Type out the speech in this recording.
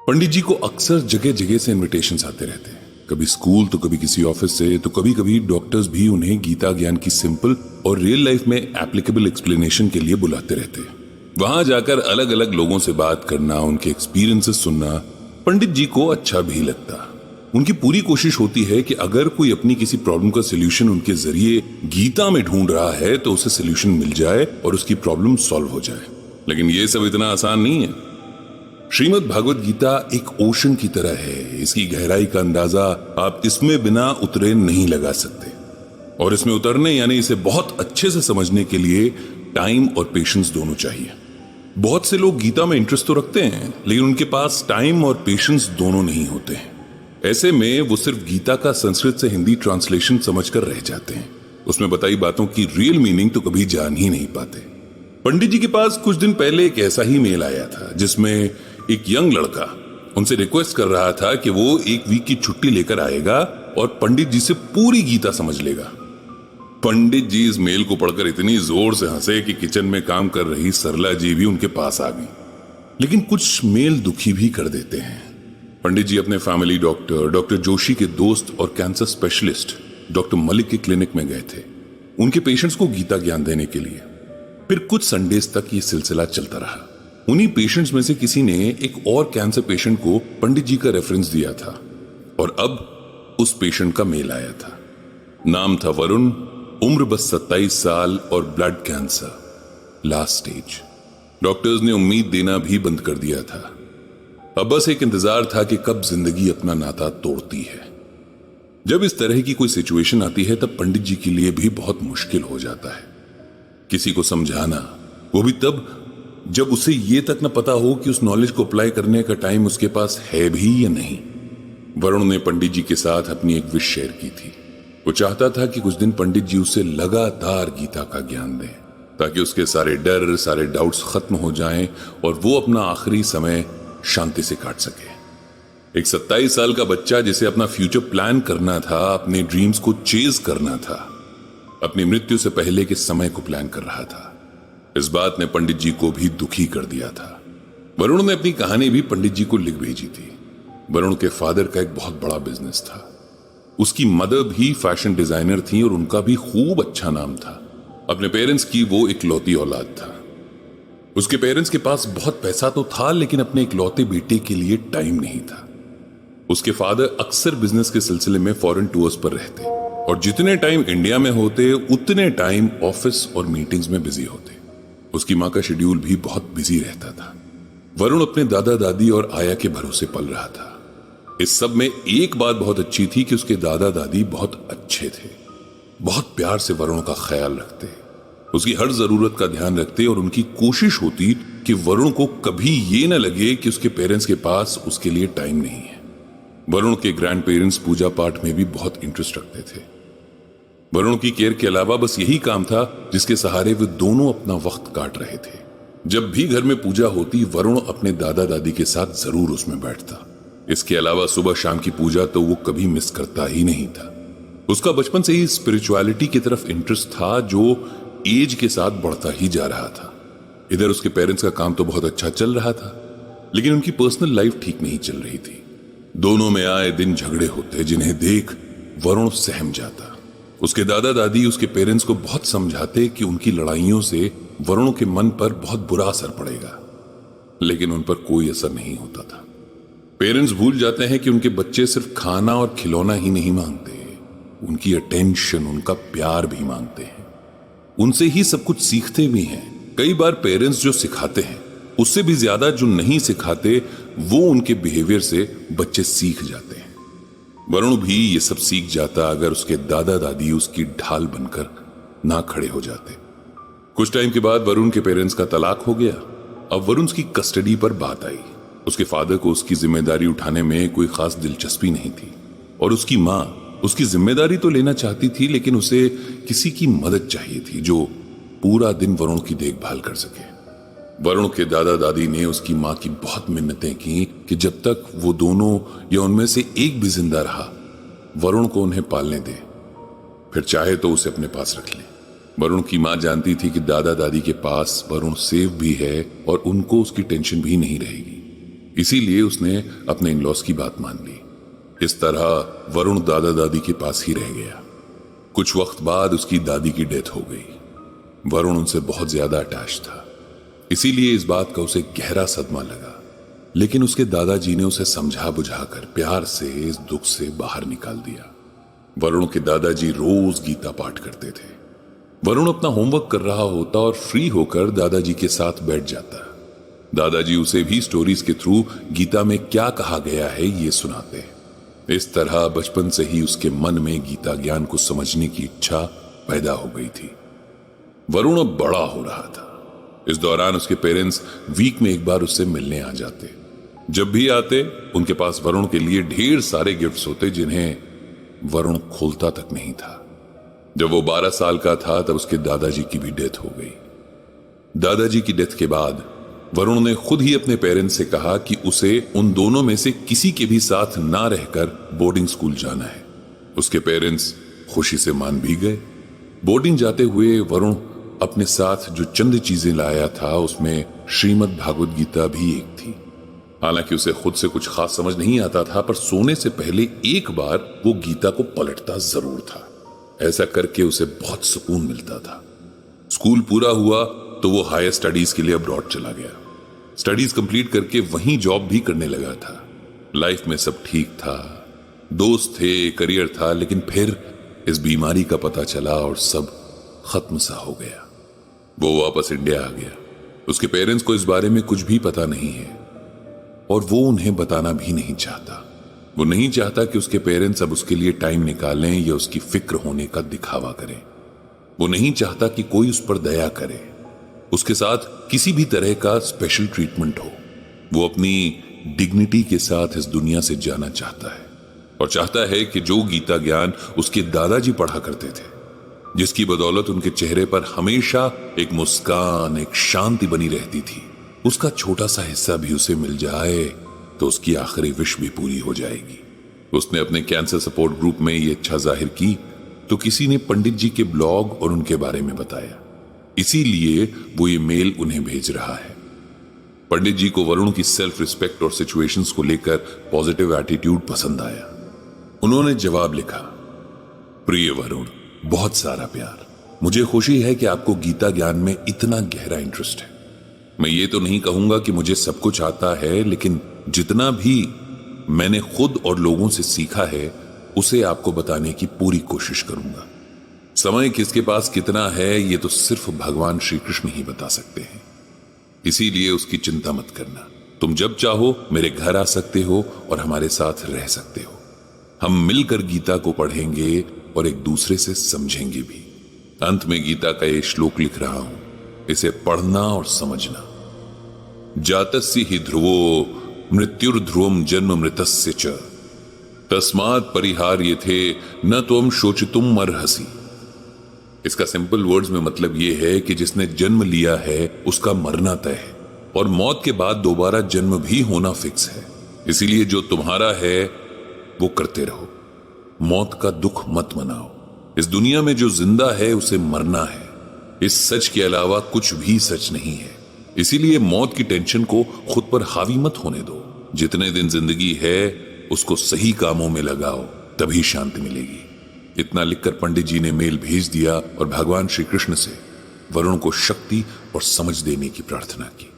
पंडित जी को अक्सर जगह जगह से इनविटेशंस आते रहते हैं, कभी स्कूल तो कभी किसी ऑफिस से, तो कभी कभी डॉक्टर्स भी उन्हें गीता ज्ञान की सिंपल और रियल लाइफ में एप्लीकेबल एक्सप्लेनेशन के लिए बुलाते रहते हैं। वहां जाकर अलग अलग लोगों से बात करना, उनके एक्सपीरियंसेस सुनना पंडित जी को अच्छा भी लगता। उनकी पूरी कोशिश होती है कि अगर कोई अपनी किसी प्रॉब्लम का सोल्यूशन उनके जरिए गीता में ढूंढ रहा है तो उसे सोल्यूशन मिल जाए और उसकी प्रॉब्लम सॉल्व हो जाए। लेकिन यह सब इतना आसान नहीं है। श्रीमद् भागवत गीता एक ओशन की तरह है। इसकी गहराई का अंदाजा आप इसमें बिना उतरे नहीं लगा सकते, और इसमें उतरने यानी इसे बहुत अच्छे से समझने के लिए टाइम और पेशेंस दोनों चाहिए। बहुत से लोग गीता में इंटरेस्ट तो रखते हैं, लेकिन उनके पास टाइम और पेशेंस दोनों नहीं होते हैं। ऐसे में वो सिर्फ गीता का संस्कृत से हिंदी ट्रांसलेशन समझकर रह जाते हैं। उसमें बताई बातों की रियल मीनिंग तो कभी जान ही नहीं पाते। पंडित जी के पास कुछ दिन पहले एक ऐसा ही मेल आया था जिसमें एक यंग लड़का उनसे रिक्वेस्ट कर रहा था कि वो एक वीक की छुट्टी लेकर आएगा और पंडित जी से पूरी गीता समझ लेगा। पंडित जी इस मेल को पढ़कर इतनी जोर से हंसे कि किचन में काम कर रही सरला जी भी उनके पास आ गई। लेकिन कुछ मेल दुखी भी कर देते हैं। पंडित जी अपने फैमिली डॉक्टर जोशी के दोस्त और कैंसर स्पेशलिस्ट डॉक्टर मलिक के क्लिनिक में गए थे, उनके पेशेंट्स को गीता ज्ञान देने के लिए। फिर कुछ संडेज तक ये सिलसिला चलता रहा। उन्हीं पेशेंट्स में से किसी ने एक और कैंसर पेशेंट को पंडित जी का रेफरेंस दिया था, और अब उस पेशेंट का मेल आया था। नाम था वरुण, उम्र बस 27 साल और blood cancer, last stage. Doctors ने उम्मीद देना भी बंद कर दिया था। अब बस एक इंतजार था कि कब जिंदगी अपना नाता तोड़ती है। जब इस तरह की कोई सिचुएशन आती है तब पंडित जी के लिए भी बहुत मुश्किल हो जाता है किसी को समझाना, वो भी तब जब उसे ये तक न पता हो कि उस नॉलेज को अप्लाई करने का टाइम उसके पास है भी या नहीं। वरुण ने पंडित जी के साथ अपनी एक विश शेयर की थी। वो चाहता था कि कुछ दिन पंडित जी उसे लगातार गीता का ज्ञान दें, ताकि उसके सारे डर, सारे डाउट्स खत्म हो जाएं और वो अपना आखिरी समय शांति से काट सके। एक 27 साल का बच्चा जिसे अपना फ्यूचर प्लान करना था, अपने ड्रीम्स को चेज करना था, अपनी मृत्यु से पहले के समय को प्लान कर रहा था। इस बात ने पंडित जी को भी दुखी कर दिया था। वरुण ने अपनी कहानी भी पंडित जी को लिख भेजी थी। वरुण के फादर का एक बहुत बड़ा बिजनेस था। उसकी मदर भी फैशन डिजाइनर थी और उनका भी खूब अच्छा नाम था। अपने पेरेंट्स की वो इकलौती औलाद था। उसके पेरेंट्स के पास बहुत पैसा तो था, लेकिन अपने इकलौते बेटे के लिए टाइम नहीं था। उसके फादर अक्सर बिजनेस के सिलसिले में फॉरेन टूर्स पर रहते, और जितने टाइम इंडिया में होते उतने टाइम ऑफिस और मीटिंग्स में बिजी होते। उसकी मां का शेड्यूल भी बहुत बिजी रहता था। वरुण अपने दादा दादी और आया के भरोसे पल रहा था। इस सब में एक बात बहुत अच्छी थी कि उसके दादा दादी बहुत अच्छे थे, बहुत प्यार से वरुण का ख्याल रखते, उसकी हर जरूरत का ध्यान रखते, और उनकी कोशिश होती कि वरुण को कभी ये न लगे कि उसके पेरेंट्स के पास उसके लिए टाइम नहीं है। वरुण के ग्रैंड पेरेंट्स पूजा पाठ में भी बहुत इंटरेस्ट रखते थे। वरुण की केयर के अलावा बस यही काम था जिसके सहारे वे दोनों अपना वक्त काट रहे थे। जब भी घर में पूजा होती, वरुण अपने दादा दादी के साथ जरूर उसमें बैठता। इसके अलावा सुबह शाम की पूजा तो वो कभी मिस करता ही नहीं था। उसका बचपन से ही स्पिरिचुअलिटी की तरफ इंटरेस्ट था, जो एज के साथ बढ़ता ही जा रहा था। इधर उसके पेरेंट्स का काम तो बहुत अच्छा चल रहा था, लेकिन उनकी पर्सनल लाइफ ठीक नहीं चल रही थी। दोनों में आए दिन झगड़े होते, जिन्हें देख वरुण सहम जाता। उसके दादा दादी उसके पेरेंट्स को बहुत समझाते कि उनकी लड़ाइयों से वरुण के मन पर बहुत बुरा असर पड़ेगा, लेकिन उन पर कोई असर नहीं होता था। पेरेंट्स भूल जाते हैं कि उनके बच्चे सिर्फ खाना और खिलौना ही नहीं मांगते, उनकी अटेंशन, उनका प्यार भी मांगते हैं। उनसे ही सब कुछ सीखते भी हैं। कई बार पेरेंट्स जो सिखाते हैं उससे भी ज्यादा जो नहीं सिखाते, वो उनके बिहेवियर से बच्चे सीख जाते हैं। वरुण भी ये सब सीख जाता अगर उसके दादा दादी उसकी ढाल बनकर ना खड़े हो जाते। कुछ टाइम के बाद वरुण के पेरेंट्स का तलाक हो गया। अब वरुण की कस्टडी पर बात आई। उसके फादर को उसकी जिम्मेदारी उठाने में कोई खास दिलचस्पी नहीं थी, और उसकी मां उसकी जिम्मेदारी तो लेना चाहती थी, लेकिन उसे किसी की मदद चाहिए थी जो पूरा दिन वरुण की देखभाल कर सके। वरुण के दादा दादी ने उसकी मां की बहुत मिन्नतें की कि जब तक वो दोनों या उनमें से एक भी जिंदा रहा, वरुण को उन्हें पालने दे, फिर चाहे तो उसे अपने पास रख ले। वरुण की मां जानती थी कि दादा दादी के पास वरुण सेफ भी है और उनको उसकी टेंशन भी नहीं रहेगी। इसीलिए उसने अपने इन-लॉज की बात मान ली। इस तरह वरुण दादा दादी के पास ही रह गया। कुछ वक्त बाद उसकी दादी की डेथ हो गई। वरुण उनसे बहुत ज्यादा अटैच था, इसीलिए इस बात का उसे गहरा सदमा लगा। लेकिन उसके दादाजी ने उसे समझा बुझाकर प्यार से इस दुख से बाहर निकाल दिया। वरुण के दादाजी रोज गीता पाठ करते थे। वरुण अपना होमवर्क कर रहा होता और फ्री होकर दादाजी के साथ बैठ जाता। दादाजी उसे भी स्टोरीज के थ्रू गीता में क्या कहा गया है ये सुनाते। इस तरह बचपन से ही उसके मन में गीता ज्ञान को समझने की इच्छा पैदा हो गई थी। वरुण अब बड़ा हो रहा था। इस दौरान उसके पेरेंट्स वीक में एक बार उससे मिलने आ जाते। जब भी आते उनके पास वरुण के लिए ढेर सारे गिफ्ट्स होते जिन्हें वरुण खोलता तक नहीं था। जब वो 12 साल का था तब उसके दादाजी की भी डेथ हो गई। दादाजी की डेथ के बाद वरुण ने खुद ही अपने पेरेंट्स से कहा कि उसे उन दोनों में से किसी के भी साथ ना रहकर बोर्डिंग स्कूल जाना है। उसके पेरेंट्स खुशी से मान भी गए। बोर्डिंग जाते हुए वरुण अपने साथ जो चंद चीजें लाया था उसमें श्रीमद् भागवत गीता भी एक थी। हालांकि उसे खुद से कुछ खास समझ नहीं आता था, पर सोने से पहले एक बार वो गीता को पलटता जरूर था। ऐसा करके उसे बहुत सुकून मिलता था। स्कूल पूरा हुआ तो वो हायर स्टडीज के लिए अब्रॉड चला गया। स्टडीज कंप्लीट करके वहीं जॉब भी करने लगा था। लाइफ में सब ठीक था, दोस्त थे, करियर था, लेकिन फिर इस बीमारी का पता चला और सब खत्म सा हो गया। वो वापस इंडिया आ गया। उसके पेरेंट्स को इस बारे में कुछ भी पता नहीं है और वो उन्हें बताना भी नहीं चाहता। वो नहीं चाहता कि उसके पेरेंट्स अब उसके लिए टाइम निकालें या उसकी फिक्र होने का दिखावा करें। वो नहीं चाहता कि कोई उस पर दया करे, उसके साथ किसी भी तरह का स्पेशल ट्रीटमेंट हो। वो अपनी डिग्निटी के साथ इस दुनिया से जाना चाहता है और चाहता है कि जो गीता ज्ञान उसके दादाजी पढ़ा करते थे, जिसकी बदौलत उनके चेहरे पर हमेशा एक मुस्कान, एक शांति बनी रहती थी, उसका छोटा सा हिस्सा भी उसे मिल जाए तो उसकी आखिरी विश भी पूरी हो जाएगी। उसने अपने कैंसर सपोर्ट ग्रुप में ये इच्छा जाहिर की तो किसी ने पंडित जी के ब्लॉग और उनके बारे में बताया। इसीलिए वो ये मेल उन्हें भेज रहा है। पंडित जी को वरुण की सेल्फ रिस्पेक्ट और सिचुएशंस को लेकर पॉजिटिव एटीट्यूड पसंद आया। उन्होंने जवाब लिखा, प्रिय वरुण, बहुत सारा प्यार। मुझे खुशी है कि आपको गीता ज्ञान में इतना गहरा इंटरेस्ट है। मैं ये तो नहीं कहूंगा कि मुझे सब कुछ आता है, लेकिन जितना भी मैंने खुद और लोगों से सीखा है उसे आपको बताने की पूरी कोशिश करूंगा। समय किसके पास कितना है ये तो सिर्फ भगवान श्री कृष्ण ही बता सकते हैं, इसीलिए उसकी चिंता मत करना। तुम जब चाहो मेरे घर आ सकते हो और हमारे साथ रह सकते हो। हम मिलकर गीता को पढ़ेंगे और एक दूसरे से समझेंगे भी। अंत में गीता का ये श्लोक लिख रहा हूं, इसे पढ़ना और समझना। जातस्य ही ध्रुवो मृत्युर्ध्रुवम जन्म मृतस्य च तस्मात् परिहार्यते न त्वं शोचितुम अर्हसि। इसका सिंपल वर्ड्स में मतलब यह है कि जिसने जन्म लिया है उसका मरना तय है और मौत के बाद दोबारा जन्म भी होना फिक्स है। इसीलिए जो तुम्हारा है वो करते रहो। मौत का दुख मत मनाओ। इस दुनिया में जो जिंदा है उसे मरना है। इस सच के अलावा कुछ भी सच नहीं है। इसीलिए मौत की टेंशन को खुद पर हावी मत होने दो। जितने दिन जिंदगी है उसको सही कामों में लगाओ, तभी शांति मिलेगी। इतना लिखकर पंडित जी ने मेल भेज दिया और भगवान श्री कृष्ण से वरुण को शक्ति और समझ देने की प्रार्थना की।